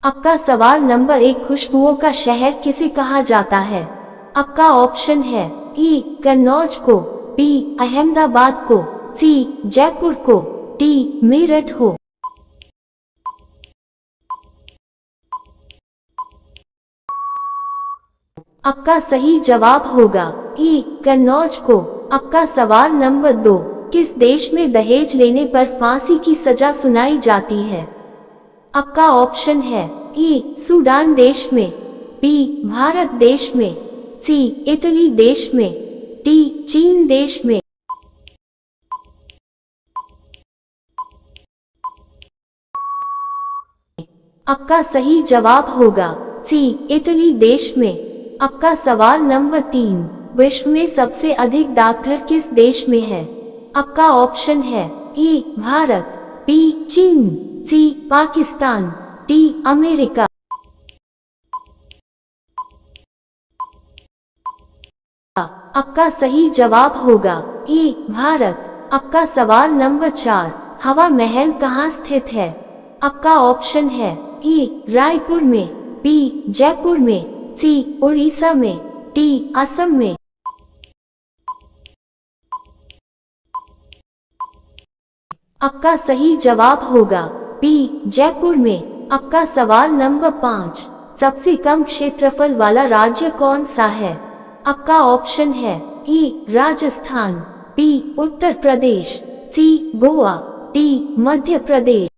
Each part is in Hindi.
आपका सवाल नंबर 1, खुशबुओं का शहर किसे कहा जाता है? आपका ऑप्शन है ई कन्नौज को, बी अहमदाबाद को, सी जयपुर को, डी मेरठ को। आपका सही जवाब होगा ई कन्नौज को। आपका सवाल नंबर 2, किस देश में दहेज लेने पर फांसी की सजा सुनाई जाती है? आपका ऑप्शन है ए सूडान देश में, बी भारत देश में, सी इटली देश में, डी चीन देश में। आपका सही जवाब होगा सी इटली देश में। आपका सवाल नंबर 3, विश्व में सबसे अधिक डाकघर किस देश में है? आपका ऑप्शन है ए भारत, बी चीन, सी पाकिस्तान, डी अमेरिका। आपका सही जवाब होगा ए भारत। आपका सवाल नंबर 4, हवा महल कहाँ स्थित है? आपका ऑप्शन है ए रायपुर में, बी जयपुर में, सी उड़ीसा में, डी असम में। आपका सही जवाब होगा बी जयपुर में। आपका सवाल नंबर 5, सबसे कम क्षेत्रफल वाला राज्य कौन सा है? आपका ऑप्शन है ए राजस्थान, बी उत्तर प्रदेश, सी गोवा, डी मध्य प्रदेश।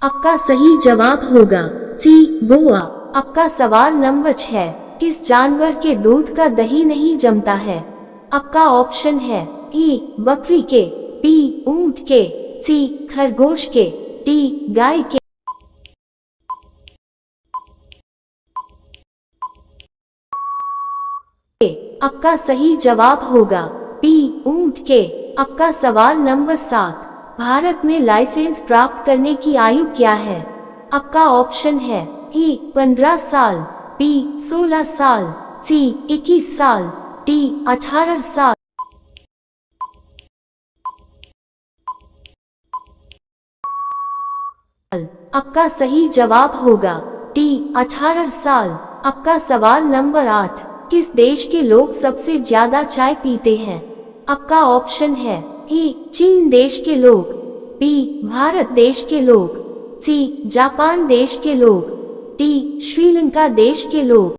आपका सही जवाब होगा सी गोवा। आपका सवाल नंबर 6, किस जानवर के दूध का दही नहीं जमता है? आपका ऑप्शन है ए बकरी के, बी ऊंट के, सी खरगोश के, डी गाय के। आपका सही जवाब होगा बी ऊंट के। आपका सवाल नंबर 7, भारत में लाइसेंस प्राप्त करने की आयु क्या है? आपका ऑप्शन है ए 15 साल, बी 16 साल, सी 21 साल, डी 18 साल। आपका सही जवाब होगा डी 18 साल। आपका सवाल नंबर 8, किस देश के लोग सबसे ज्यादा चाय पीते हैं? आपका ऑप्शन है ए चीन देश के लोग, बी भारत देश के लोग, सी जापान देश के लोग, डी श्रीलंका देश के लोग।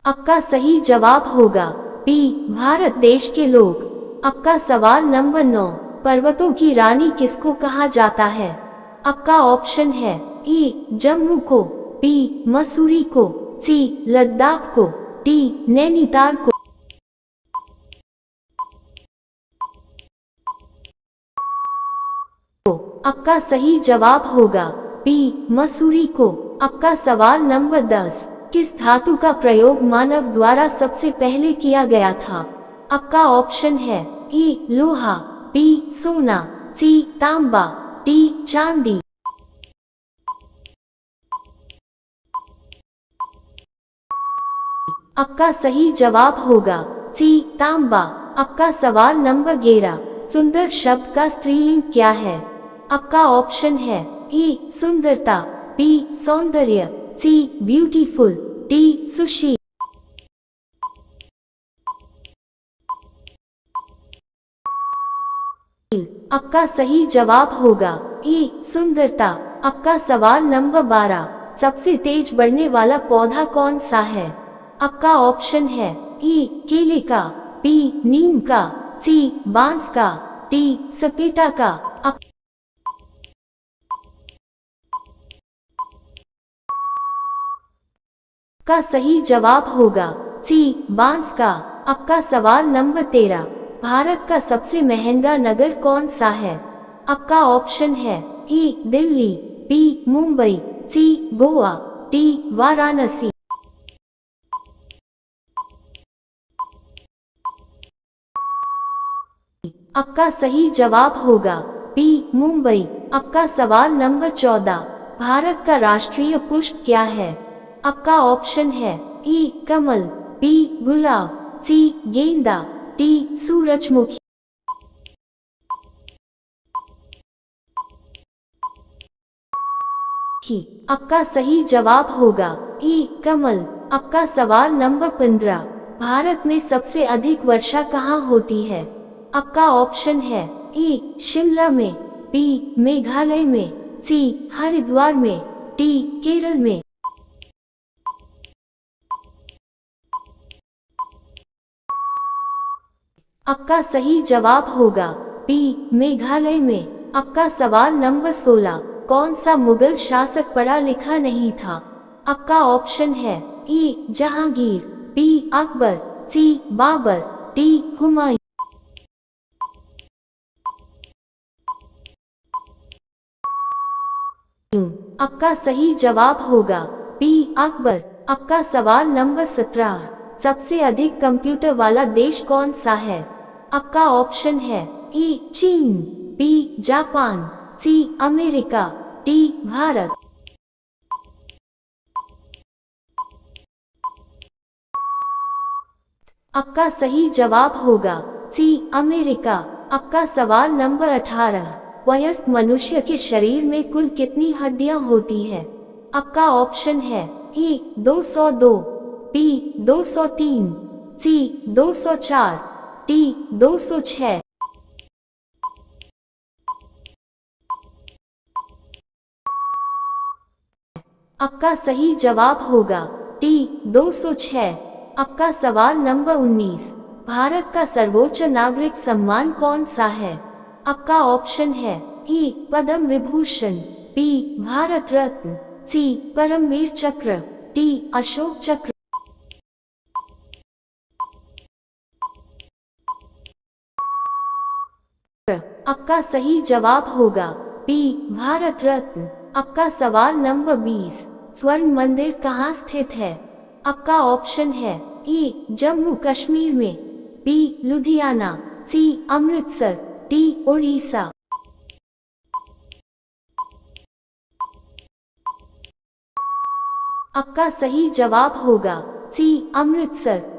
आपका सही जवाब होगा बी भारत देश के लोग। आपका सवाल नंबर 9, पर्वतों की रानी किसको कहा जाता है? आपका ऑप्शन है ए जम्मू को, बी मसूरी को, सी लद्दाख को, डी नैनीताल को। आपका सही जवाब होगा बी मसूरी को। आपका सवाल नंबर 10, किस धातु का प्रयोग मानव द्वारा सबसे पहले किया गया था? आपका ऑप्शन है ए लोहा, बी सोना, सी तांबा, डी चांदी। आपका सही जवाब होगा सी तांबा। आपका सवाल नंबर 11, सुंदर शब्द का स्त्रीलिंग क्या है? आपका ऑप्शन है ए सुंदरता, बी सौंदर्य, सी ब्यूटीफुल, डी सुशील। आपका सही जवाब होगा ए सुंदरता। आपका सवाल नंबर 12, सबसे तेज बढ़ने वाला पौधा कौन सा है? आपका ऑप्शन है ए केले का, बी नीम का, सी बांस का, डी सपेटा का। आपका सही जवाब होगा सी बांस का। आपका सवाल नंबर 13, भारत का सबसे महंगा नगर कौन सा है? आपका ऑप्शन है ए दिल्ली, बी मुंबई, सी गोवा, डी वाराणसी। आपका सही जवाब होगा बी मुंबई। आपका सवाल नंबर 14, भारत का राष्ट्रीय पुष्प क्या है? आपका ऑप्शन है ए कमल, बी गुलाब, सी गेंदा, टी सूरजमुखी। आपका सही जवाब होगा ई कमल। आपका सवाल नंबर 15, भारत में सबसे अधिक वर्षा कहाँ होती है? आपका ऑप्शन है ए शिमला में, बी मेघालय में, सी हरिद्वार में, डी केरल में। आपका सही जवाब होगा बी मेघालय में। आपका सवाल नंबर 16, कौन सा मुगल शासक पढ़ा लिखा नहीं था? आपका ऑप्शन है ए जहांगीर, बी अकबर, सी बाबर, डी हुमायूं। आपका सही जवाब होगा बी अकबर। आपका सवाल नंबर 17, सबसे अधिक कंप्यूटर वाला देश कौन सा है? आपका ऑप्शन है ए चीन, B Japan, C America, D Bharat. आपका सही जवाब होगा सी अमेरिका। आपका सवाल नंबर 18, वयस्क मनुष्य के शरीर में कुल कितनी हड्डियां होती है? आपका ऑप्शन है ए 202, बी 203, सी 204, डी 206। आपका सही जवाब होगा डी 206। आपका सवाल नंबर 19, भारत का सर्वोच्च नागरिक सम्मान कौन सा है? आपका ऑप्शन है ए पद्म विभूषण, बी भारत रत्न, सी परमवीर चक्र, डी अशोक चक्र। आपका सही जवाब होगा बी भारत रत्न। आपका सवाल नंबर 20, स्वर्ण मंदिर कहाँ स्थित है? आपका ऑप्शन है ए जम्मू कश्मीर में, बी लुधियाना, सी अमृतसर, डी उड़ीसा। आपका सही जवाब होगा सी अमृतसर।